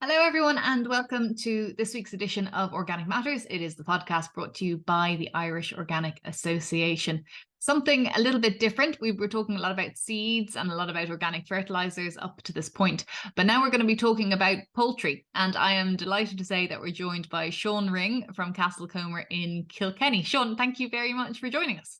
Hello, everyone, and welcome to this week's edition of Organic Matters. It is the podcast brought to you by the Irish Organic Association. Something a little bit different. We were talking a lot about seeds and a lot about organic fertilizers up to this point, but now we're going to be talking about poultry. And I am delighted to say that we're joined by Sean Ring from Castlecomer in Kilkenny. Sean, thank you very much for joining us.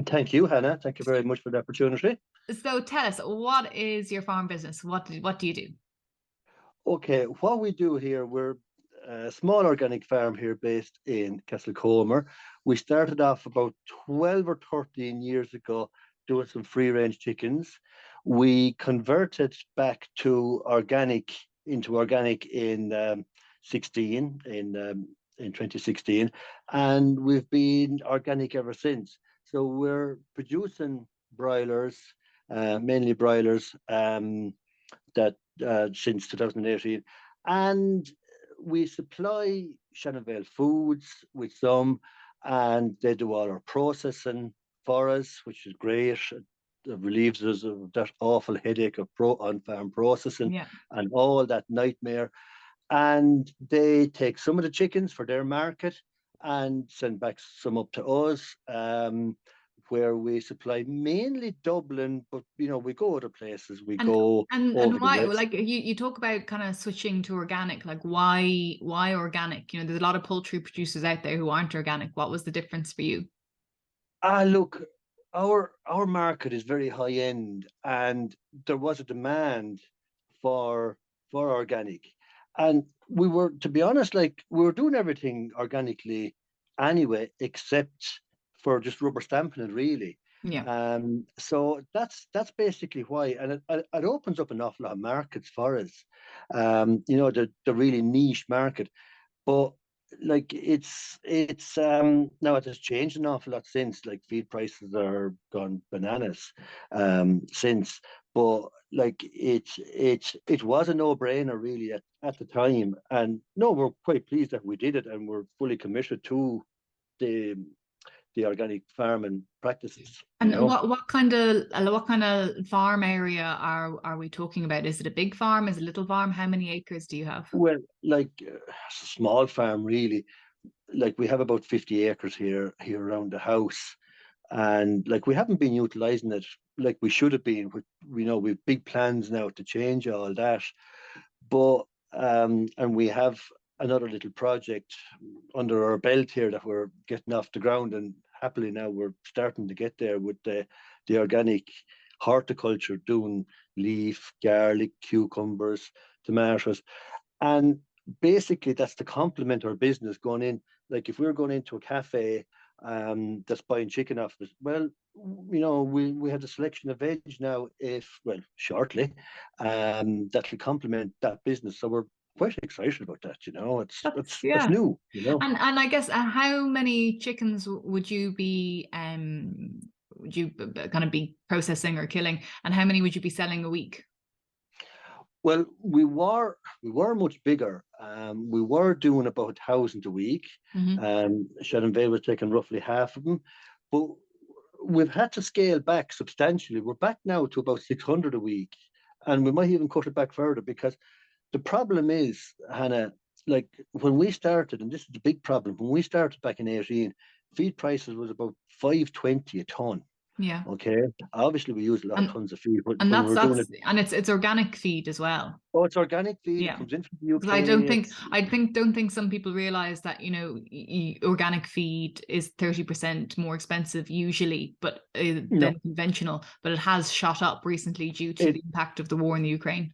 Thank you, Hannah. Thank you very much for the opportunity. So tell us, what is your farm business? What do you do? Okay, what we do here, we're a small organic farm here based in Castlecomer. We started off about 12 or 13 years ago doing some free range chickens. We converted back to organic into organic in 16 in 2016, and we've been organic ever since. So we're producing broilers, mainly broilers. That Since 2018, and we supply Shannon Vale Foods with some, and they do all our processing for us, which is great. It relieves us of that awful headache of on-farm processing Yeah. and all that nightmare. And they take some of the chickens for their market and send back some up to us. Where we supply mainly Dublin, but we go other places. We go over And the why, west. like you talk about kind of switching to organic, like why organic? There's a lot of poultry producers out there who aren't organic. What was the difference for you? Look, our market is very high end, and there was a demand for organic, and we were, to be honest, like we were doing everything organically anyway, except for just rubber stamping it, really. Yeah. So that's basically why, and it opens up an awful lot of markets for us. The really niche market, but like now it has changed an awful lot since. Like feed prices are gone bananas since, but like it was a no-brainer really at the time. And no, we're quite pleased that we did it, and we're fully committed to the organic farming practices. And what kind of farm area are we talking about? Is it a big farm? Is it a little farm? How many acres do you have? Well, like it's a small farm really. Like we have about 50 acres here around the house, and like we haven't been utilizing it like we should have been. We've big plans now to change all that, but and we have another little project under our belt here that we're getting off the ground, and happily now we're starting to get there with the organic horticulture, doing leaf, garlic, cucumbers, tomatoes, and basically that's to complement our business going in. Like if we're going into a cafe that's buying chicken off us, well, we have a selection of veg now, if well shortly, that will complement that business. So we're quite excited about that. That's Yeah. new. And I guess how many chickens would you kind of be processing or killing, and how many would you be selling a week? Well, we were much bigger. We were doing about 1,000 a week. Hmm. Shannon Vale was taking roughly half of them, but we've had to scale back substantially. We're back now to about 600 a week, and we might even cut it back further because the problem is, Hannah, like when we started, and this is the big problem, when we started back in 18, feed prices was about 520 a ton. Yeah. Okay, obviously we use a lot of And tons of feed and when we that's were doing it. that's and it's organic feed as well. Oh, it's organic feed. It Yeah. comes in from the Because I don't UK. think don't think some people realize that organic feed is 30% more expensive usually, but No, than conventional. But it has shot up recently due to it the impact of the war in the Ukraine.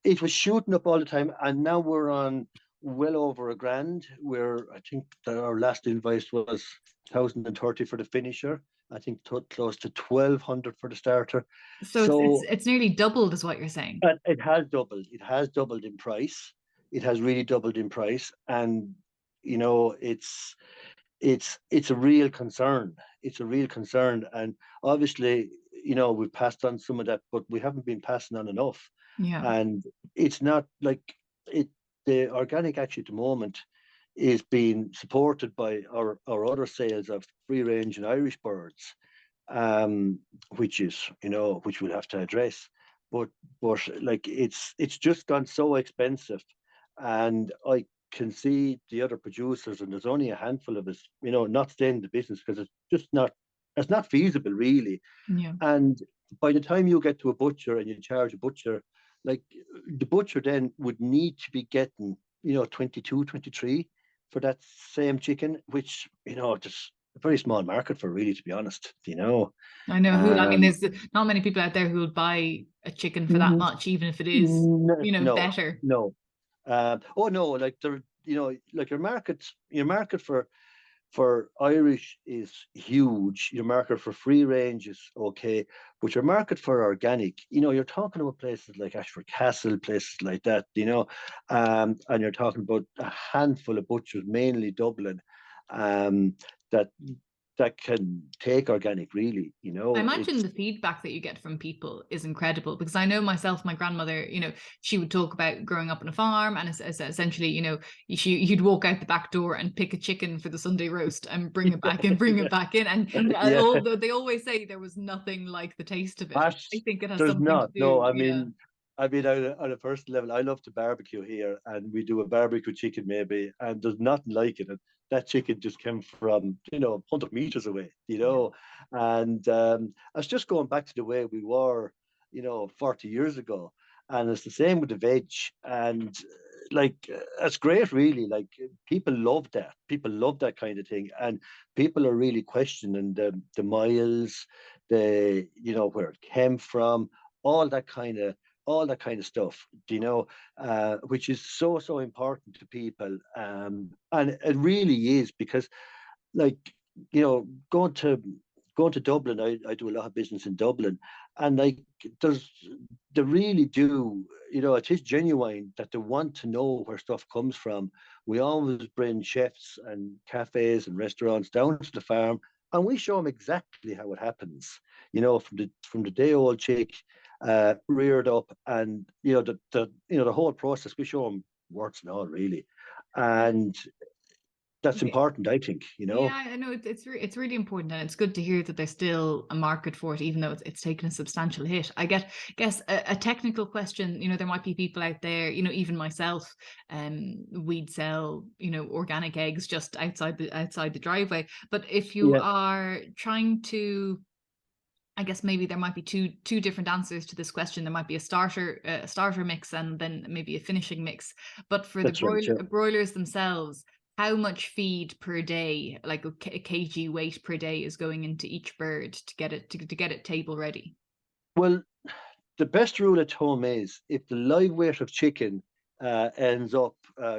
it was shooting up all the time, and now we're on well over a grand. I think that our last invoice was 1,030 for the finisher. I think close to 1,200 for the starter. So So it's nearly doubled, is what you're saying. it has doubled. It has doubled in price. It has really doubled in price, and it's a real concern. It's a real concern, and obviously, we've passed on some of that, but we haven't been passing on enough. Yeah. And it's not like it. The organic actually at the moment is being supported by our other sales of free range and Irish birds, which we'll have to address. But like it's just gone so expensive, and I can see the other producers, and there's only a handful of us, not staying in the business because it's not feasible really. Yeah. And by the time you get to a butcher and you charge a butcher, like the butcher then would need to be getting, 22, 23 for that same chicken, which, just a very small market for really, to be honest. I know I mean, Um, there's not many people out there who will buy a chicken for that much, even if it is, no, better. no. Oh no, like like your market for Irish is huge. Your market for free range is okay, but your market for organic, you're talking about places like Ashford Castle, places like that, and you're talking about a handful of butchers, mainly Dublin, that that can take organic. Really, I imagine it's the feedback that you get from people is incredible, because I know myself, my grandmother, she would talk about growing up on a farm, and essentially, you'd walk out the back door and pick a chicken for the Sunday roast and bring it back in, yeah, and yeah. although they always say there was nothing like the taste of it, But I think it has there's something to not. No, do. Yeah. I mean, on a personal level, I love to barbecue here, and we do a barbecue chicken maybe, and there's nothing like it. And that chicken just came from 100 meters away, Yeah. and it's just going back to the way we were, 40 years ago, and it's the same with the veg, and like it's great, really. Like people love that. People love that kind of thing, and people are really questioning the miles, where it came from, all that kind of all that kind of stuff, which is so important to people. And it really is, because like, going to Dublin, I do a lot of business in Dublin, and like there's they really do, it is genuine that they want to know where stuff comes from. We always bring chefs and cafes and restaurants down to the farm, and we show them exactly how it happens, from the day old chick, reared up, and the whole process. We show them works and all, really. And that's Yeah. important, I think. Yeah, I know it's really important, and it's good to hear that there's still a market for it, even though it's taken a substantial hit. Guess a technical question. There might be people out there, even myself, we'd sell, organic eggs just outside the driveway. But if you Yeah, are trying to, I guess maybe there might be two different answers to this question. There might be a starter mix, and then maybe a finishing mix. But for the that's right. Yeah. broilers themselves, how much feed per day, like a kg weight per day, is going into each bird to get it table ready? Well, the best rule at home is, if the live weight of chicken ends up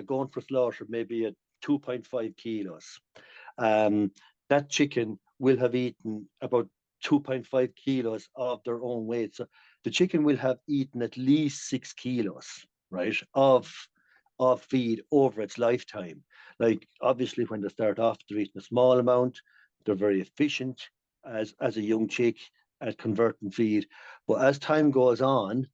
going for slaughter maybe at 2.5 kilos, um, that chicken will have eaten about 2.5 kilos of their own weight. So the chicken will have eaten at least 6 kilos, right, of feed over its lifetime. Like obviously, when they start off, they're eating a small amount. They're very efficient as a young chick at converting feed. But as time goes on,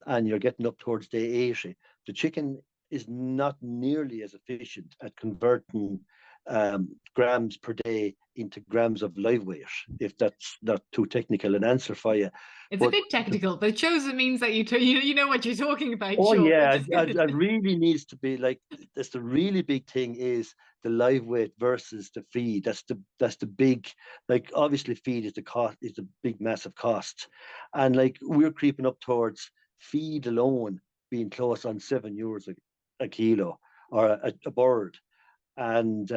and you're getting up towards day 80, the chicken is not nearly as efficient at converting grams per day into grams of live weight, if that's not too technical an answer for you. It's a But bit technical, but it shows it means that you know what you're talking about, oh Sean. yeah, it really needs to be like, that's the really big thing, is the live weight versus the feed. That's the big, like obviously feed is the cost, is the big massive cost, and like we're creeping up towards feed alone being close on €7 a kilo, or a bird, and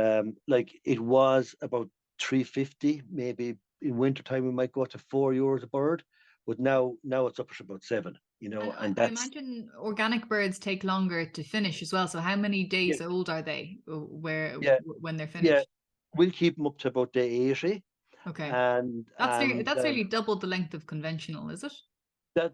like it was about 350 maybe. In wintertime we might go to €4 a bird, but now it's up to about seven, And I, and I that's, imagine organic birds take longer to finish as well. So how many yeah, days old are they yeah, when they're yeah. finished? We'll keep them up to about day 80, Okay. and That's nearly double the length of conventional, is it? that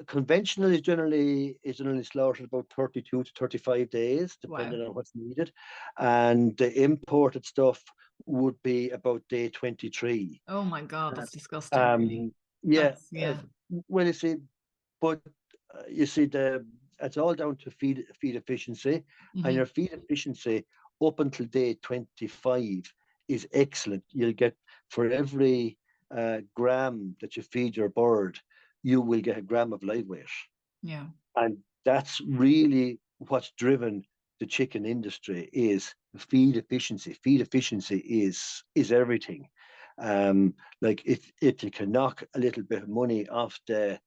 conventional is generally slaughtered about 32 to 35 days, Wow. depending on what's needed, and the imported stuff would be about day 23. Oh my God, Uh, that's disgusting, really. Um, yeah, That's yeah. well, but you see, it's all down to feed efficiency, and Hmm. your feed efficiency up until day 25 is excellent. You'll get, for every gram that you feed your bird, you will get a gram of live weight, Yeah. and that's really what's driven the chicken industry is feed efficiency. Feed efficiency is everything. Like if you can knock a little bit of money off the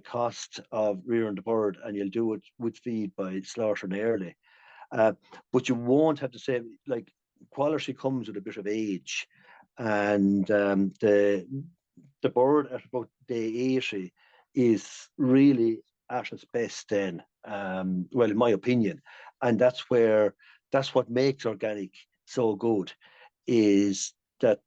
cost of rearing the bird, and you'll do it with feed by slaughtering early. Uh, but you won't have the same, like, quality comes with a bit of age, and the bird at about day 80 is really at its best then. Well, in my opinion, and that's what makes organic so good, is that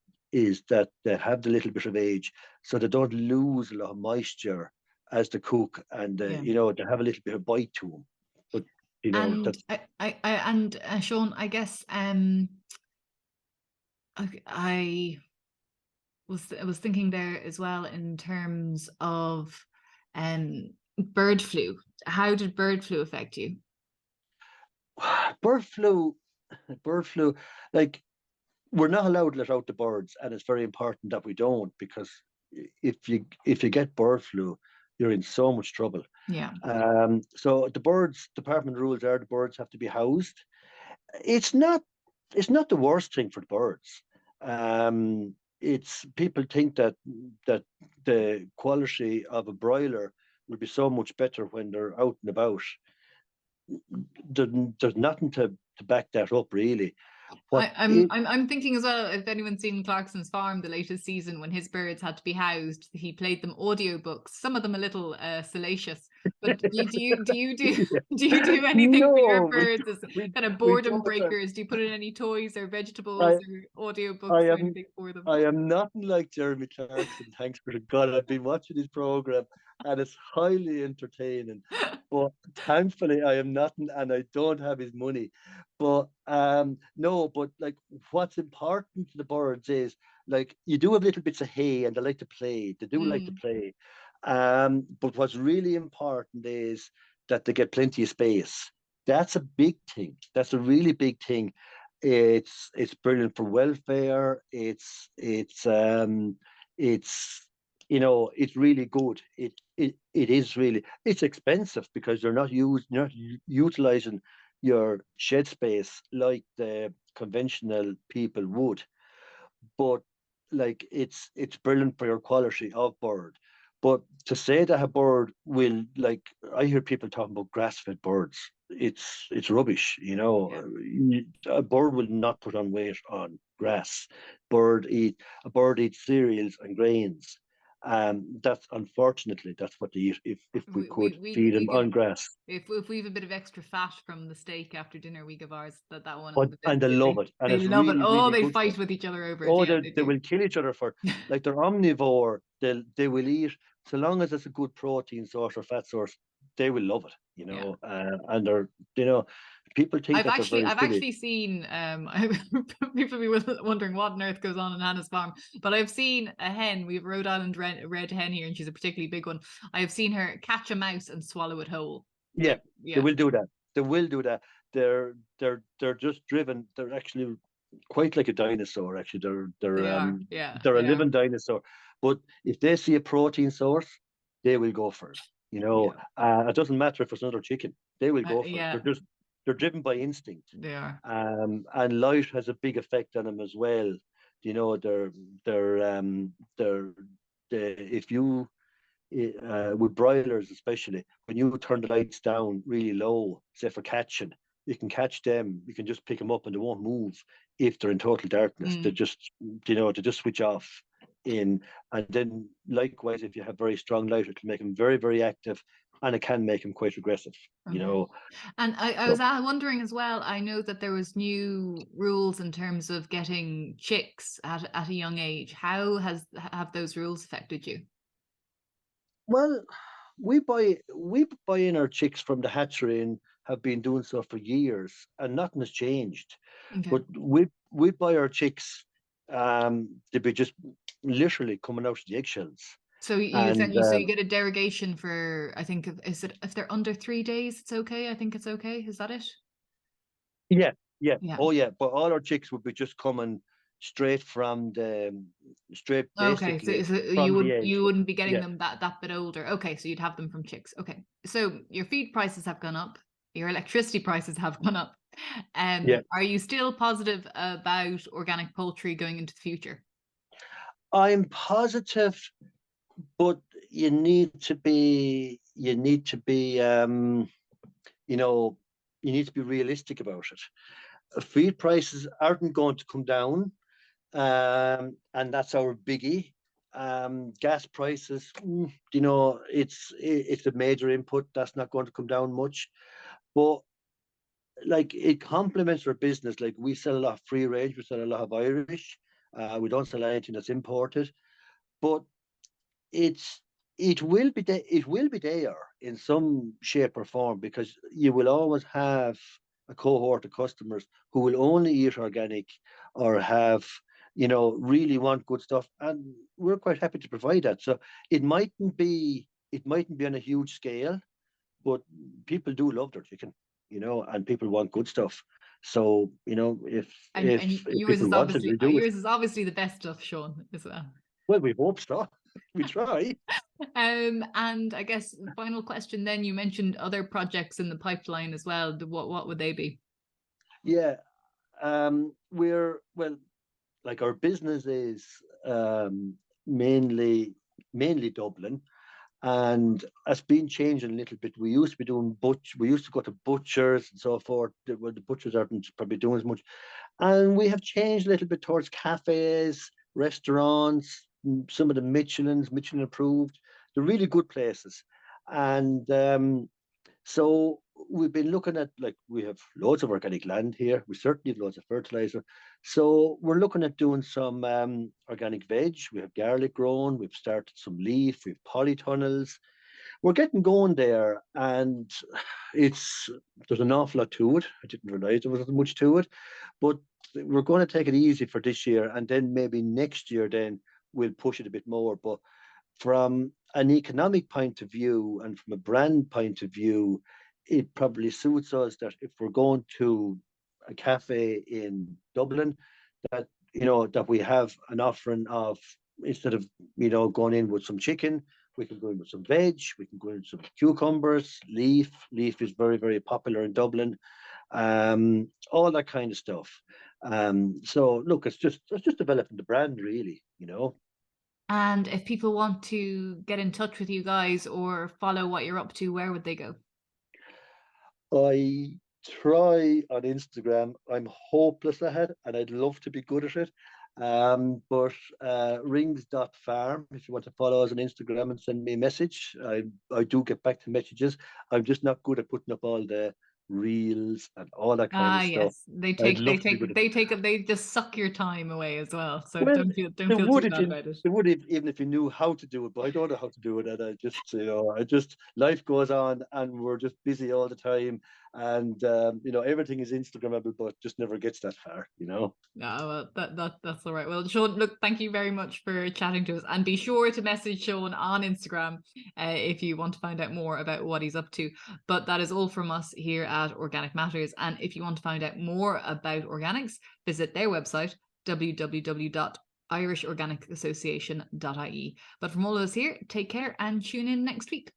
that they have the little bit of age, so they don't lose a lot of moisture as they cook, and Yeah. they have a little bit of bite to them. But And that's Sean, I guess I was thinking there as well in terms of bird flu. How did bird flu affect you? bird flu. Bird flu, like, we're not allowed to let out the birds, and it's very important that we don't, because if you get bird flu, you're in so much trouble. Yeah. So the birds department rules are the birds have to be housed. It's not it's not the worst thing for the birds. It's People think that the quality of a broiler will be so much better when they're out and about. There's nothing to back that up, really. What it I'm thinking as well, if anyone's seen Clarkson's Farm, the latest season, when his birds had to be housed, he played them audiobooks, some of them a little salacious. But do you do anything for your No, birds as we kind of we boredom don't. breakers? Do you put in any toys or vegetables I or I audiobooks or am anything for them? I am nothing like Jeremy Clarkson. Thanks for the God. I've been watching his program, and it's highly entertaining. But thankfully, I am nothing, and I don't have his money. But no. But like, what's important to the birds is, like, you do have little bits of hay, and they like to play. They do like to Mm, play. But what's really important is that they get plenty of space. That's a big thing. That's a really big thing. It's brilliant for welfare. It's it's really good. It is really, it's expensive because you're not utilizing your shed space like the conventional people would. But like, it's brilliant for your quality of bird. But to say that a bird will, like, I hear people talking about grass-fed birds. It's rubbish. yeah. A bird will not put on weight on grass. A bird eats cereals and grains. That's, unfortunately, that's what they eat. If we could feed We them give on grass. if we have a bit of extra fat from the steak after dinner, we give ours that one, But and and they love it, and they it's love it. really, Oh, really they good for fight them. with each other over it. Oh, Yeah, they they do. will kill each other for, like, they're omnivore. They will eat, so long as it's a good protein source or fat source. They will love it, Yeah. and they're, you know, people think that they're very I've silly. actually seen people be wondering what on earth goes on in Hannah's farm, but I've seen a hen. We have Rhode Island red hen here, and she's a particularly big one. I have seen her catch a mouse and swallow it whole. Yeah, Like, they yeah, will do that. They will do that. They're just driven. They're actually quite like a dinosaur. Actually, they are. Yeah, they're a they are. living dinosaur. But if they see a protein source, they will go for it. Yeah, It doesn't matter if it's another chicken. They will go for it. yeah, They're driven by instinct. they are. And light has a big effect on them as well. They're if you with broilers, especially when you turn the lights down really low, say for catching, you can catch them. You can just pick them up, and they won't move if they're in total darkness. Mm. They just switch off. And then likewise, if you have very strong light, it can make them very, very active, and it can make them quite aggressive. Okay. And I was So, wondering as well, I know that there was new rules in terms of getting chicks at a young age. How have those rules affected you? well, we buy in our chicks from the hatchery, and have been doing so for years, and nothing has changed. Okay. But we buy our chicks to be just literally coming out of the eggshells. So And you get a derogation for, I think, is it if they're under 3 days, it's okay. I think it's okay. Is that it? yeah, yeah, Yeah. oh yeah, but all our chicks would be just coming straight straight Okay. basically So from the egg. you wouldn't be getting Yeah. them that bit older. Okay. So you'd have them from chicks. Okay. So your feed prices have gone up. your electricity prices have gone up. Yeah, Are you still positive about organic poultry going into the future? I'm positive, but you know, you need to be realistic about it. Feed prices aren't going to come down, and that's our biggie. Gas prices, it's a major input. That's not going to come down much, but like it complements our business. Like we sell a lot of free range, we sell a lot of Irish. We don't sell anything that's imported, but it's it will be there in some shape or form, because you will always have a cohort of customers who will only eat organic, or have really want good stuff, and we're quite happy to provide that. So it mightn't be on a huge scale, but people do love their chicken, and people want good stuff. So if And if people want it, we do it. yours is obviously the best stuff, Sean, as well. Well, we hope so. We try. And I guess final question then, you mentioned other projects in the pipeline as well. What would they be? Yeah, we're well, like our business is mainly Dublin, and it's been changing a little bit. We used to be doing we used to go to butchers and so forth. Well, the butchers aren't probably doing as much, and we have changed a little bit towards cafes, restaurants, some of the Michelin approved. They're really good places, and so we've been looking at, like, we have loads of organic land here. We certainly have loads of fertilizer. So we're looking at doing some organic veg. We have garlic grown. We've started some leaf. We've polytunnels. We're getting going there, and it's there's an awful lot to it. I didn't realize there was much to it, but we're going to take it easy for this year, and then maybe next year, then we'll push it a bit more. But from an economic point of view and from a brand point of view, it probably suits us that if we're going to a cafe in Dublin, that we have an offering of, instead of going in with some chicken, we can go in with some veg, we can go in with some cucumbers, leaf. Leaf is very, very popular in Dublin. All that kind of stuff. So look, it's just developing the brand, really. And if people want to get in touch with you guys or follow what you're up to, where would they go? I try on Instagram. I'm hopeless at it, and I'd love to be good at it. But rings.farm, if you want to follow us on Instagram and send me a message, I do get back to messages. I'm just not good at putting up all the reels and all that kind Ah, of stuff. yes. They I'd take they love to be take good at it. they take they just suck your time away as well. So Well, don't they feel too would if bad you about it. they would if, even if you knew how to do it, but I don't know how to do it, and I just life goes on, and we're just busy all the time, and everything is Instagrammable, but just never gets that far. No, well, that's all right. Well, Sean, look, thank you very much for chatting to us, and be sure to message Sean on Instagram if you want to find out more about what he's up to. But that is all from us here at Organic Matters, and if you want to find out more about organics, visit their website www.irishorganicassociation.ie. But from all of us here, take care and tune in next week.